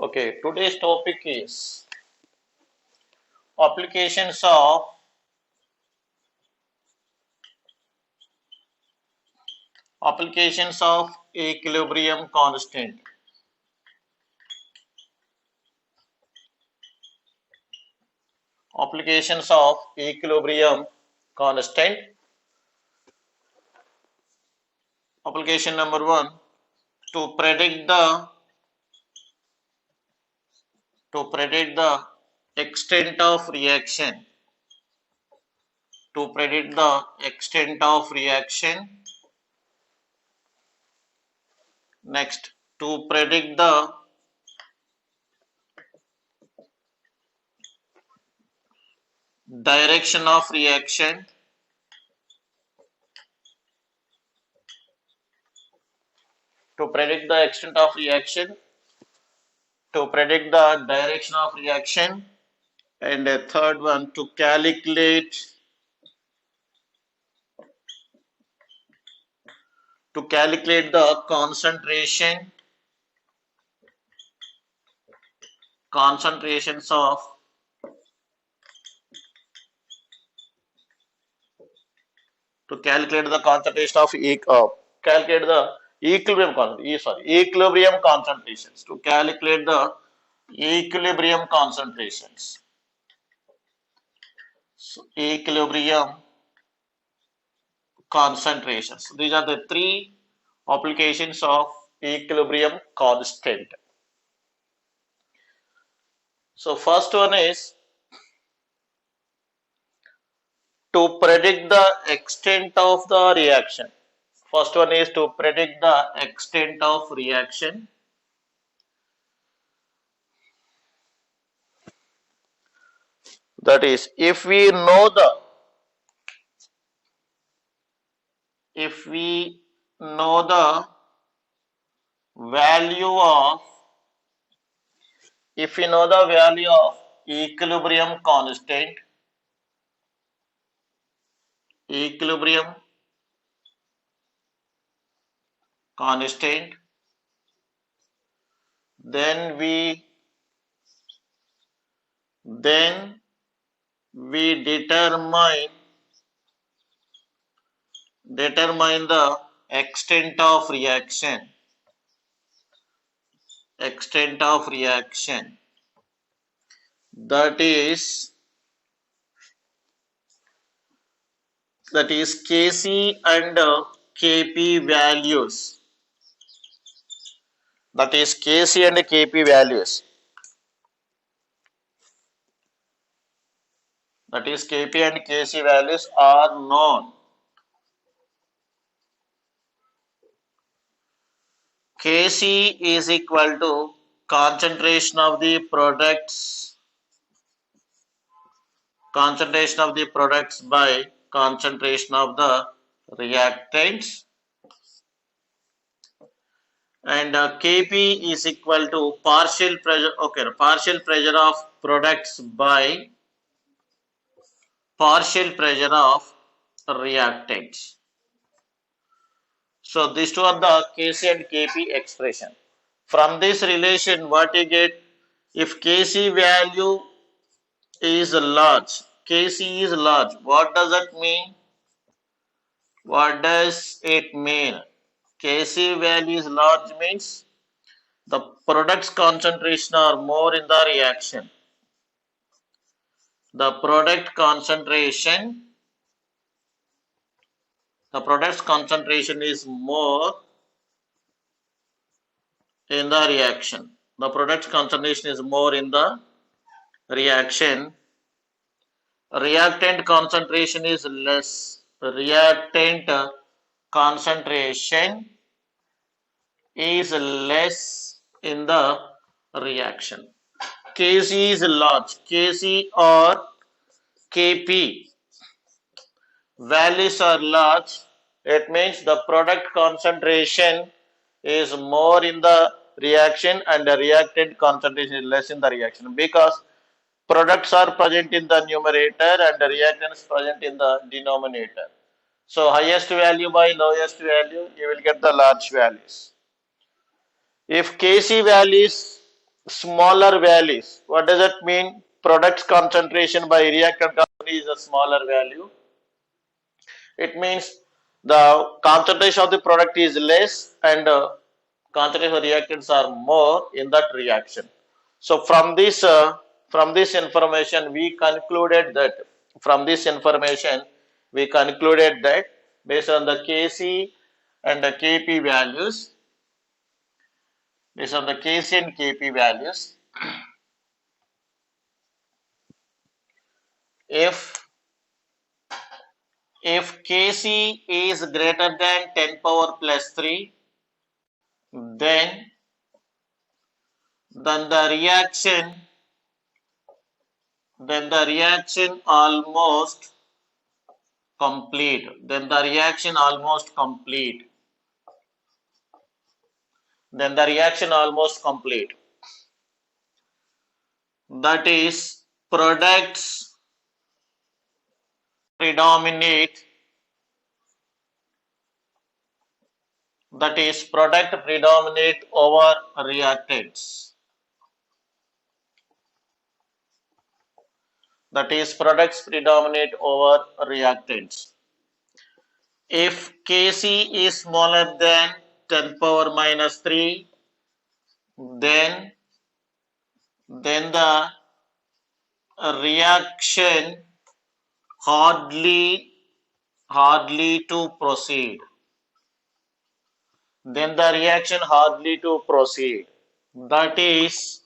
Okay, today's topic is applications of equilibrium constant. Applications of equilibrium constant. Application number one: to predict the extent of reaction. To predict the extent of reaction. Next, to predict the direction of reaction. To predict the extent of reaction. To predict the direction of reaction. And a third one, to calculate the concentrations of calculate the concentration of calculate the equilibrium concentrations. To calculate the equilibrium concentrations. So, equilibrium concentrations. These are the three applications of equilibrium constant. So first one is to predict the extent of the reaction. First one is to predict the extent of reaction. That is, if we know the value of equilibrium constant, then we determine the extent of reaction. That is Kc and Kp values. That is Kc and Kp values. That is Kp and Kc values are known. Kc is equal to concentration of the products by concentration of the reactants, and Kp is equal to partial pressure of products by partial pressure of reactants. So these two are the Kc and Kp expression. From this relation, what you get, if Kc value is large, what does it mean? Kc value is large means the product's concentration are more in the reaction. The product's concentration is more in the reaction. The product's concentration is more in the reaction. Reactant concentration is less. Reactant concentration is less in the reaction. Kc is large. Kc or Kp values are large. It means the product concentration is more in the reaction and the reactant concentration is less in the reaction, because products are present in the numerator and the reactants present in the denominator. So highest value by lowest value, you will get the large values. If Kc value is smaller values. What does that mean? Product concentration by reactant company is a smaller value. It means the concentration of the product is less and concentration of reactants are more in that reaction. So from this information we concluded that based on the Kc and the Kp values, based on the Kc and Kp values, if Kc is greater than 10 power plus 3, then the reaction almost complete. Then the reaction almost complete. That is, products predominate. That is, product predominate over reactants. That is, products predominate over reactants. If Kc is smaller than 10 power minus 3, then the reaction hardly to proceed. Then the reaction hardly to proceed. That is,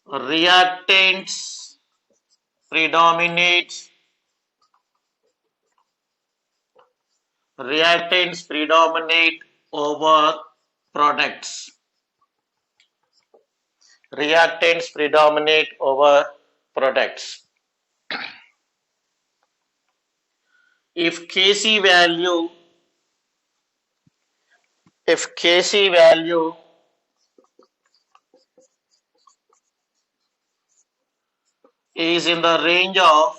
reactants predominate over products. Reactants predominate over products. If Kc value is in the range of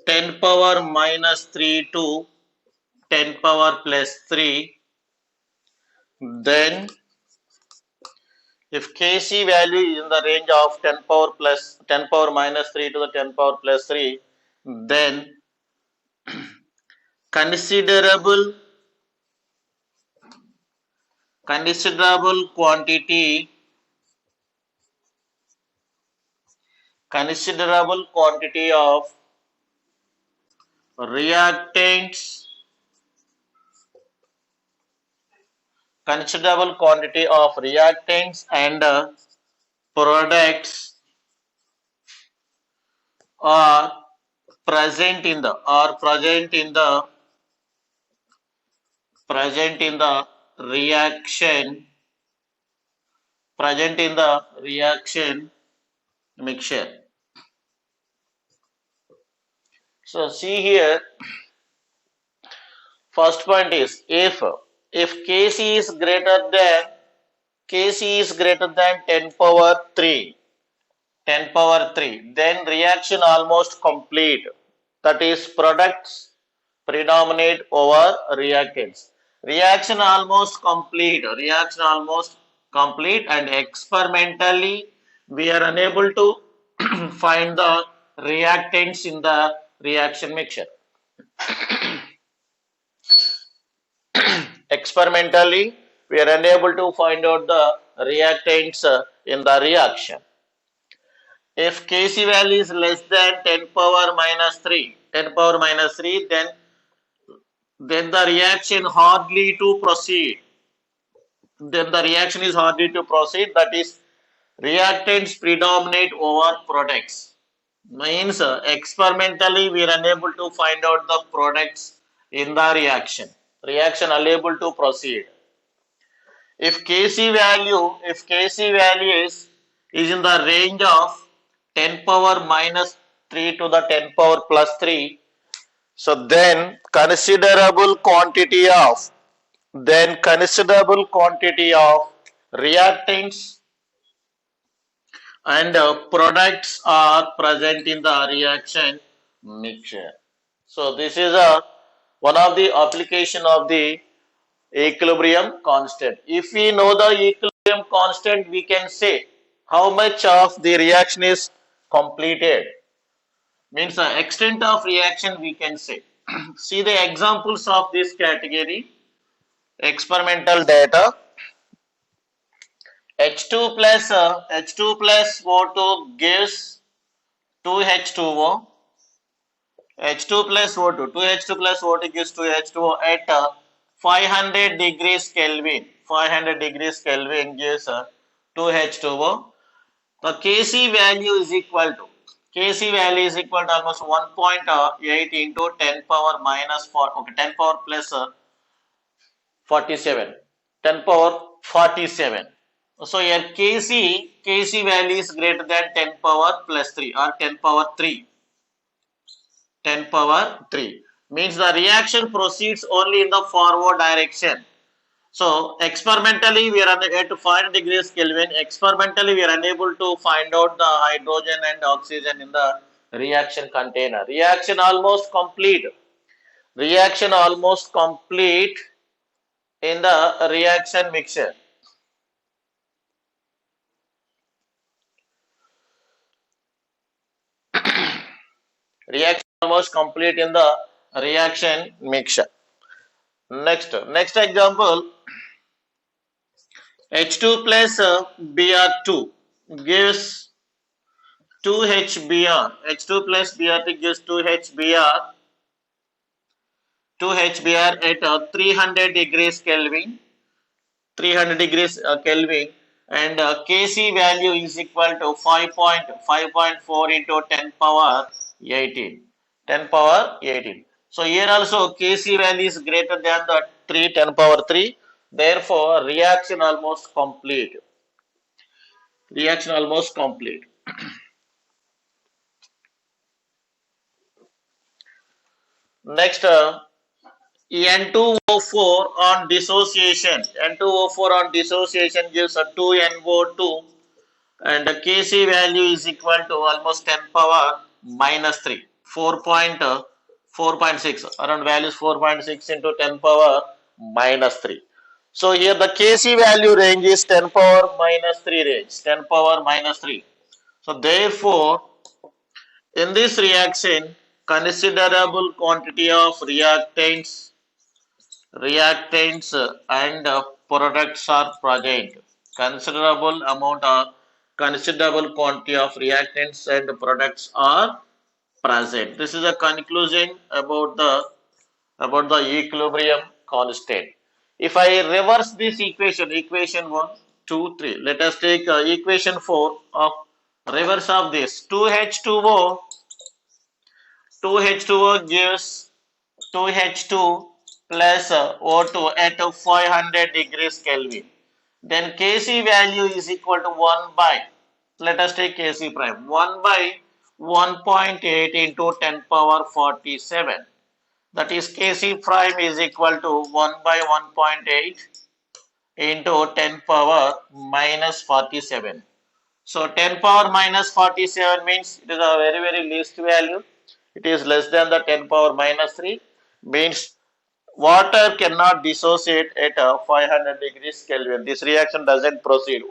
10 power minus 3 to 10 power plus 3, then if Kc value is in the range of 10 power minus 3 to the 10 power plus 3, then considerable quantity of reactants and products are present in the reaction mixture. So see here, first point is, if Kc is greater than 10 power 3, then reaction almost complete. That is, products predominate over reactants. Reaction almost complete, and experimentally we are unable to find the reactants in the reaction mixture. Experimentally, we are unable to find out the reactants in the reaction. If Kc value is less than 10 power minus 3, then the reaction hardly to proceed. That is, reactants predominate over products. Means experimentally we are unable to find out the products in the reaction. Reaction unable to proceed. If Kc value is in the range of 10 power minus 3 to the 10 power plus 3, so then considerable quantity of reactants and products are present in the reaction mixture. So this is one of the application of the equilibrium constant. If we know the equilibrium constant, we can say how much of the reaction is completed. Means the extent of reaction we can say. See the examples of this category. Experimental data. H2 plus O2 gives 2H2O. H2 plus O2. 2H2 plus O2 gives 2H2O at 500 degrees Kelvin. 500 degrees Kelvin gives 2H2O. The Kc value is equal to almost 1.8 into 10 power minus 4. Okay, 10 power plus 47. 10 power 47. So here Kc value is greater than 10 power plus 3 or 10 power 3. 10 power 3 means the reaction proceeds only in the forward direction. So experimentally we are at 500 degrees Kelvin. Experimentally we are unable to find out the hydrogen and oxygen in the reaction container. Reaction almost complete. Reaction almost complete in the reaction mixture. Reaction almost complete in the reaction mixture. Next example, H2 plus Br2 gives 2HBr. H2 plus Br2 gives 2HBr at 300 degrees Kelvin. 300 degrees Kelvin, and Kc value is equal to 5.4 into 10 power 18. 10 power 18. So here also Kc value is greater than the 10 power 3. Therefore, reaction almost complete. Reaction almost complete. Next, N2O4 on dissociation. N2O4 on dissociation gives a 2NO2 and the Kc value is equal to almost 10 power minus 3. 4.6 around value is 4.6 into 10 power minus 3. So here the Kc value range is 10 power minus 3 range. 10 power minus 3. So therefore in this reaction considerable quantity of reactants and products are present. Considerable quantity of reactants and products are present. This is a conclusion about the equilibrium constant. If I reverse this equation 1, 2, 3, let us take equation 4 of reverse of this. 2H2O gives 2H2 plus O2 at 500 degrees Kelvin. Then Kc value is equal to 1 by, let us take Kc prime, 1 by 1.8 into 10 power 47. That is Kc prime is equal to 1 by 1.8 into 10 power minus 47. So 10 power minus 47 means it is a very least value. It is less than the 10 power minus 3, means water cannot dissociate at 500 degrees Kelvin. This reaction doesn't proceed.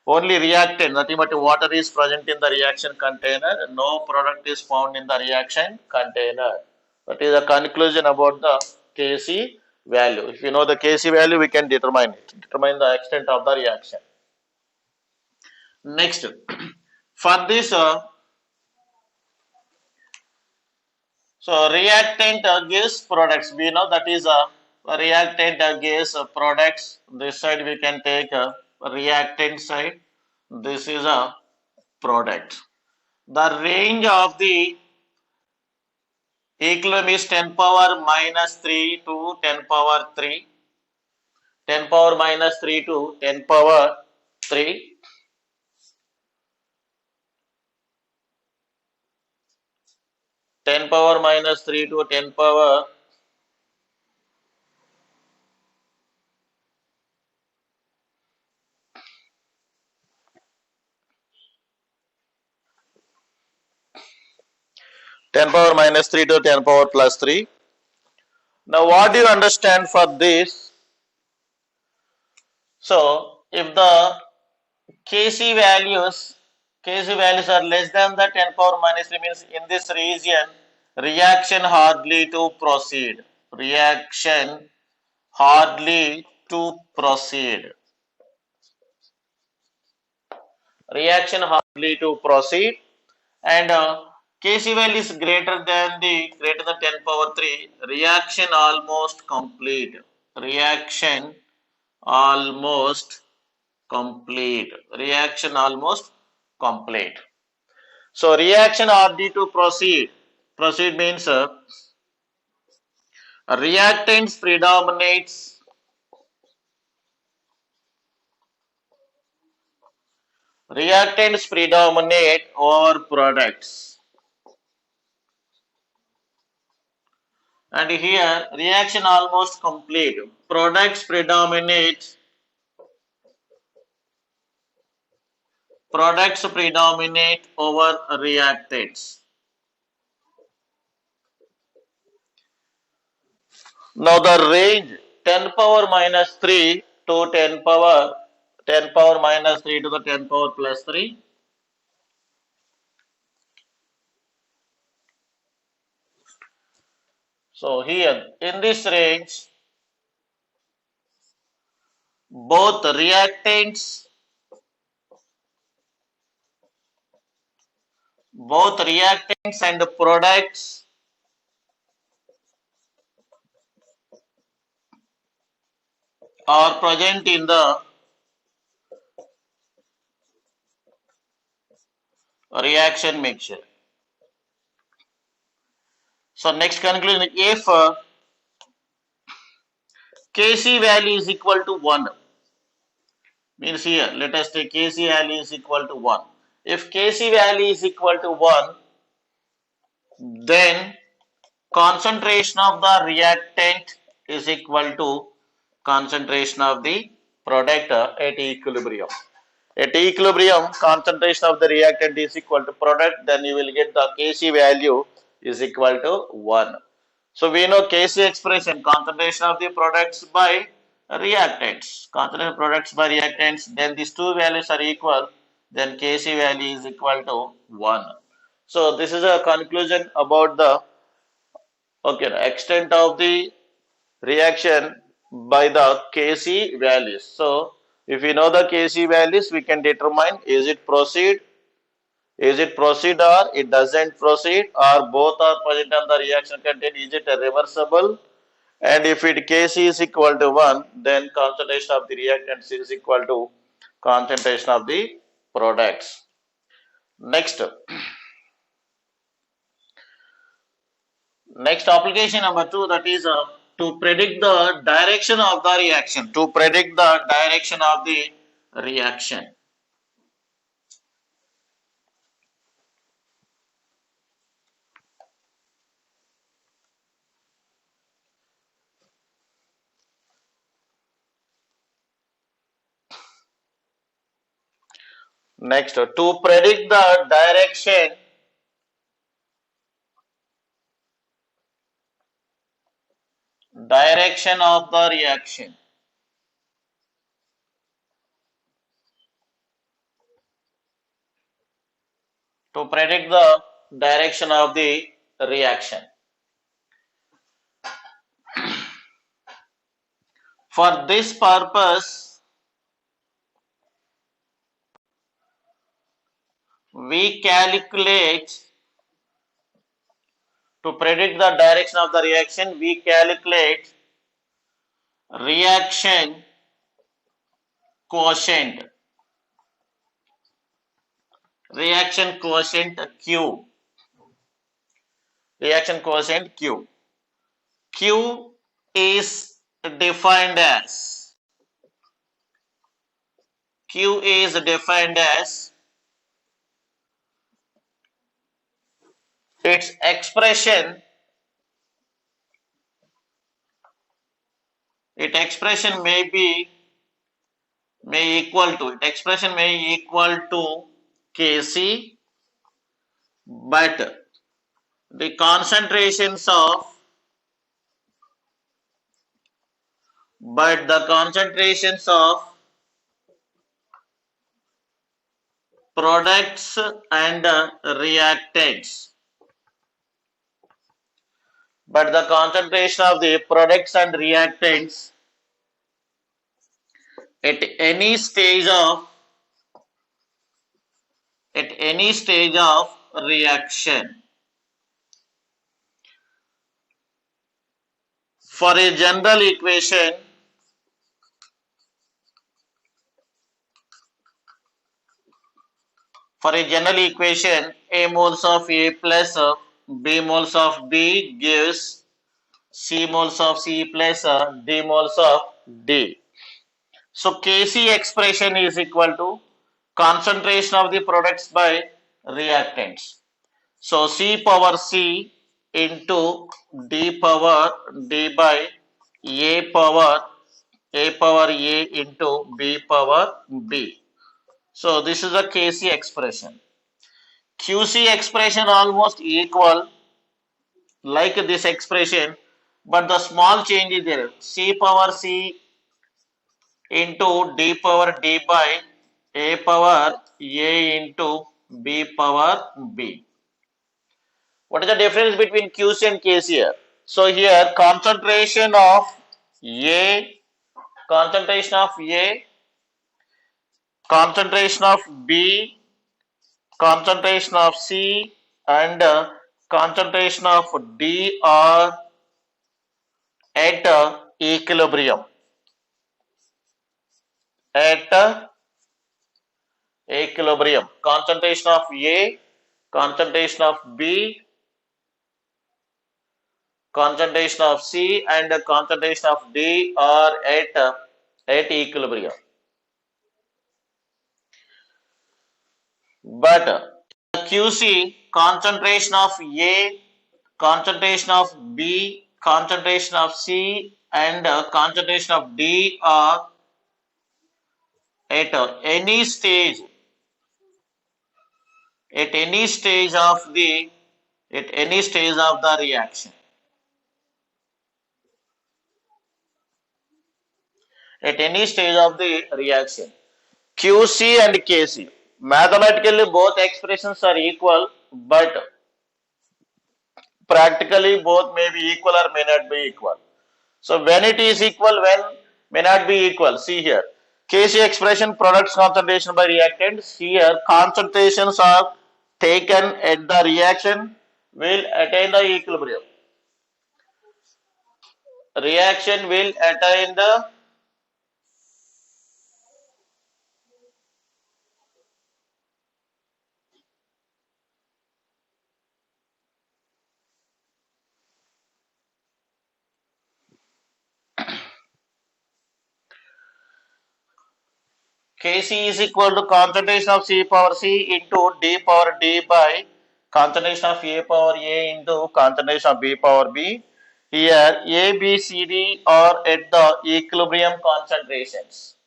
Only reactant, nothing but water is present in the reaction container. No product is found in the reaction container. That is a conclusion about the Kc value. If you know the Kc value, we can determine the extent of the reaction. Next, for this, so reactant gives products. We know that is a reactant gives products. This side we can take a reactant side. This is a product. The range of the equilibrium is 10 power minus 3 to 10 power 3. 10 power minus 3 to 10 power 3. 10 power minus 3 to 10 power 10 power minus 3 to 10 power plus 3. Now what do you understand for this? So if the Kc values are less than the 10 power minus 3, means in this region reaction hardly to proceed. Reaction hardly to proceed. Reaction hardly to proceed, and Kc value is greater than 10 power 3. Reaction almost complete. Reaction almost complete. Reaction almost complete. So reaction RD to proceed. Proceed means reactants predominates. Reactants predominate over products. And here reaction almost complete. Products predominate. Products predominate over reactants. Now the range 10 power minus 3 to 10 power minus 3 to the 10 power plus 3. So here in this range both reactants and products are present in the reaction mixture. So next conclusion, if Kc value is equal to 1, means here let us take Kc value is equal to 1. If Kc value is equal to 1, then concentration of the reactant is equal to concentration of the product at equilibrium. At equilibrium, concentration of the reactant is equal to product, then you will get the Kc value is equal to 1. So we know Kc expression, concentration of the products by reactants. Concentration of products by reactants, then these two values are equal, then Kc value is equal to 1. So this is a conclusion about the extent of the reaction by the Kc values. So if we know the Kc values, we can determine is it proceed or it doesn't proceed, or both are present on the reaction content, is it a reversible, and if it Kc is equal to 1, then concentration of the reactants is equal to concentration of the products. Next, next application number 2, that is to predict the direction of the reaction. To predict the direction of the reaction. Next, to predict the direction of the reaction. To predict the direction of the reaction. For this purpose, we calculate, to predict the direction of the reaction, we calculate reaction quotient. Reaction quotient Q. Reaction quotient Q. Q is defined as its expression may equal to Kc, but the concentrations of but the concentrations of products and reactants. But the concentration of the products and reactants at any stage of reaction. For a general equation, A moles of A plus B moles of B gives C moles of C plus D moles of D. So Kc expression is equal to concentration of the products by reactants. So C power C into D power D by A power A into B power B. So this is a Kc expression. Qc expression almost equal like this expression, but the small change is there. C power C into D power D by A power A into B power B. What is the difference between QC and KC here? So here A, concentration of A, concentration of B, concentration of C and concentration of D are at equilibrium. Concentration of A, concentration of B, concentration of C and concentration of D are at equilibrium. But QC, concentration of A, concentration of B, concentration of C and concentration of D are at any stage of the reaction. At any stage of the reaction. QC and KC. Mathematically, both expressions are equal, but practically both may be equal or may not be equal. So when it is equal, when may not be equal. See here. Kc expression products concentration by reactants. Here concentrations are taken at the reaction will attain the equilibrium. Reaction will attain the Kc is equal to concentration of C power C into D power D by concentration of A power A into concentration of B power B. Here A, B, C, D are at the equilibrium concentrations.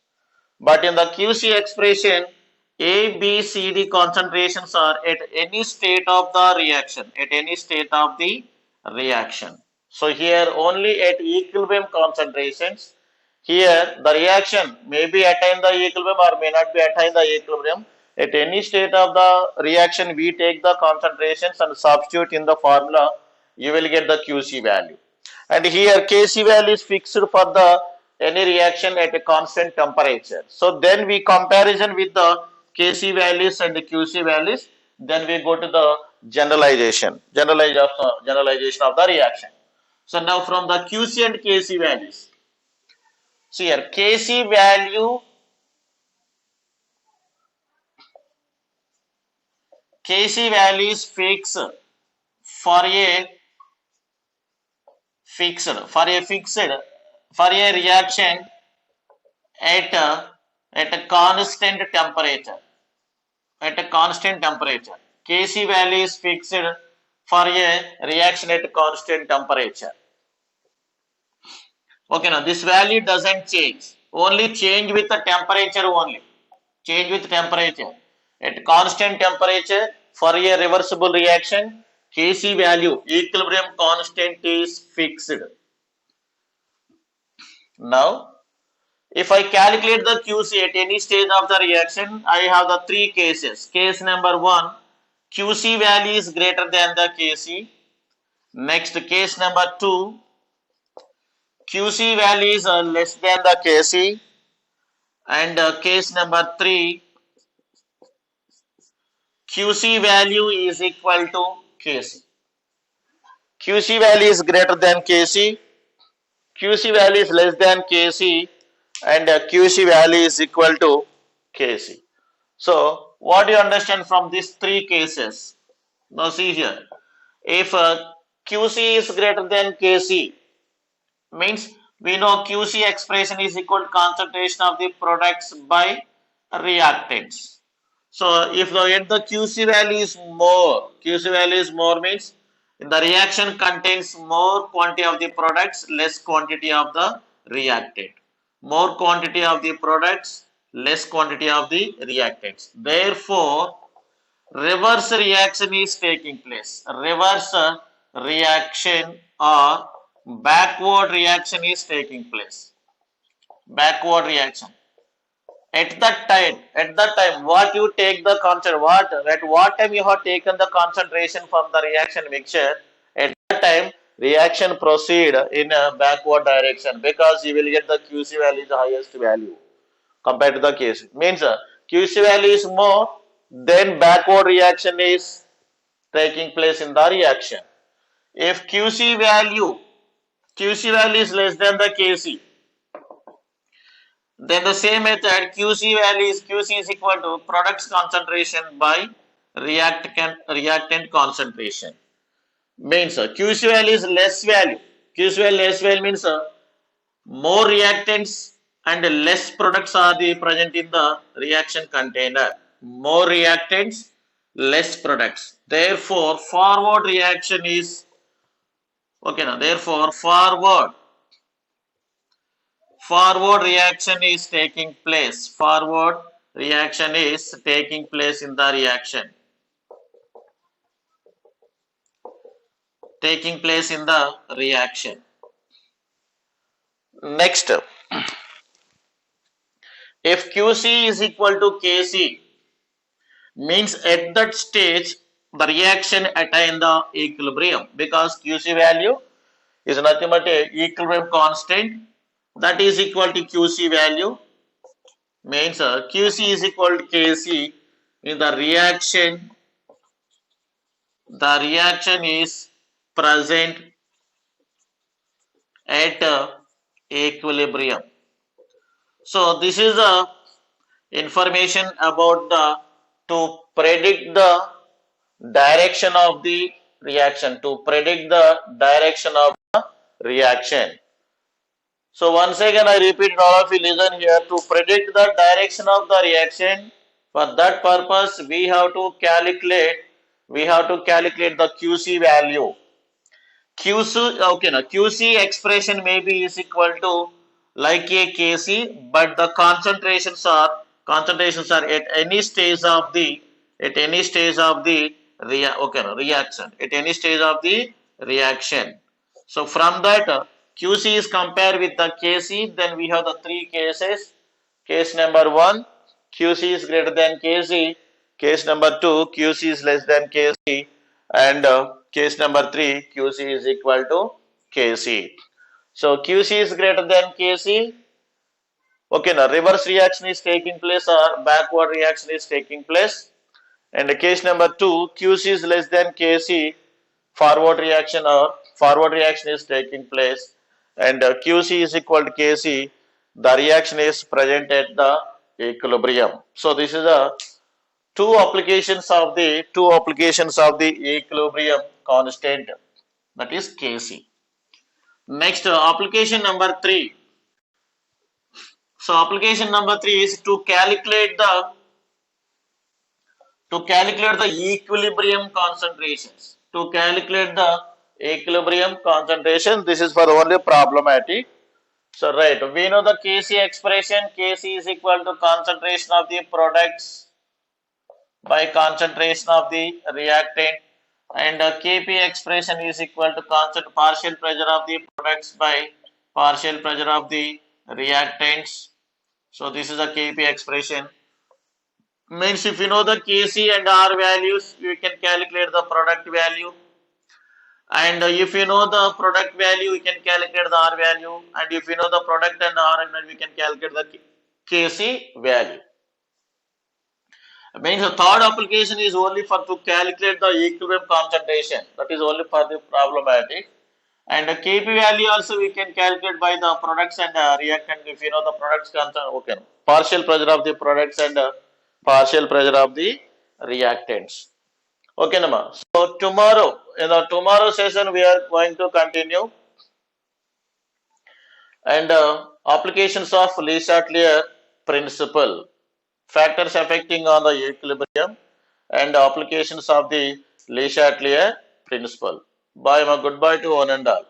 But in the QC expression, A, B, C, D concentrations are at any state of the reaction. So here only at equilibrium concentrations. Here the reaction may be attain the equilibrium or may not be attain the equilibrium. At any state of the reaction, we take the concentrations and substitute in the formula. You will get the QC value. And here Kc value is fixed for the any reaction at a constant temperature. So then we comparison with the Kc values and the Qc values. Then we go to the generalization of the reaction. So now from the Qc and Kc values. So here Kc value is fixed for a reaction at a constant temperature. Kc value is fixed for a reaction at a constant temperature. Okay, now this value doesn't change. Only change with the temperature only. Change with temperature. At constant temperature for a reversible reaction, Kc value equilibrium constant is fixed. Now, if I calculate the QC at any stage of the reaction, I have the three cases. Case number 1, QC value is greater than the Kc. Next, case number 2, QC value is less than the Kc. And case number 3, QC value is equal to Kc. QC value is greater than Kc, QC value is less than Kc, and QC value is equal to Kc. So, what do you understand from these three cases? Now, see here, if QC is greater than Kc, means we know QC expression is equal to concentration of the products by reactants. So, if the QC value is more, QC value is more means the reaction contains more quantity of the products, less quantity of the reactant. More quantity of the products, less quantity of the reactants. Therefore, reverse reaction is taking place. Reverse reaction or backward reaction is taking place. Backward reaction. At that time, what you take the concentration, at what time you have taken the concentration from the reaction mixture, at that time reaction proceed in a backward direction because you will get the QC value the highest value compared to the KC. Means QC value is more, then backward reaction is taking place in the reaction. If QC value is less than the KC, then the same method QC is equal to products concentration by reactant concentration. Means QC value is less value. QC value less value means more reactants and less products are present in the reaction container. More reactants, less products. Therefore, forward reaction is okay now. Therefore, forward reaction is taking place. Forward reaction is taking place in the reaction. Taking place in the reaction. Next, if QC is equal to Kc, means at that stage the reaction attain the equilibrium because QC value is nothing but a equilibrium constant that is equal to QC value, means QC is equal to Kc in the reaction is present at equilibrium. So this is a information about to predict the direction of the reaction, to predict the direction of the reaction. So once again I repeat, all of you listen here, to predict the direction of the reaction, for that purpose we have to calculate the QC value. QC expression may be is equal to like a Kc, but the concentrations are at any stage of the reaction, at any stage of the reaction. So from that QC is compared with the Kc, then we have the three cases. Case number 1, QC is greater than Kc. Case number 2, QC is less than Kc. And case number 3, QC is equal to Kc. So QC is greater than Kc. Okay, now reverse reaction is taking place or backward reaction is taking place. And case number 2, QC is less than Kc, forward reaction is taking place. And QC is equal to Kc, the reaction is present at the equilibrium. So this is the two applications of the equilibrium constant, that is Kc. Next, application number 3. So application number 3 is to calculate the equilibrium concentrations. To calculate the equilibrium concentration, this is for only problematic. So right, we know the Kc expression. Kc is equal to concentration of the products by concentration of the reactant, and Kp expression is equal to constant partial pressure of the products by partial pressure of the reactants. So this is a Kp expression. Means if you know the Kc and R values, you can calculate the product value. And if you know the product value, you can calculate the R value. And if you know the product and R value, we can calculate the Kc value. Means the third application is only for to calculate the equilibrium concentration. That is only for the problematic. And the Kp value also we can calculate by the products and reactant. If you know the products concern, okay. Partial pressure of the products and partial pressure of the reactants. Okay, Nama. So tomorrow, in the tomorrow session, we are going to continue and applications of Le Chatelier principle, factors affecting on the equilibrium, and applications of the Le Chatelier principle. Bye, ma. Goodbye to one and all.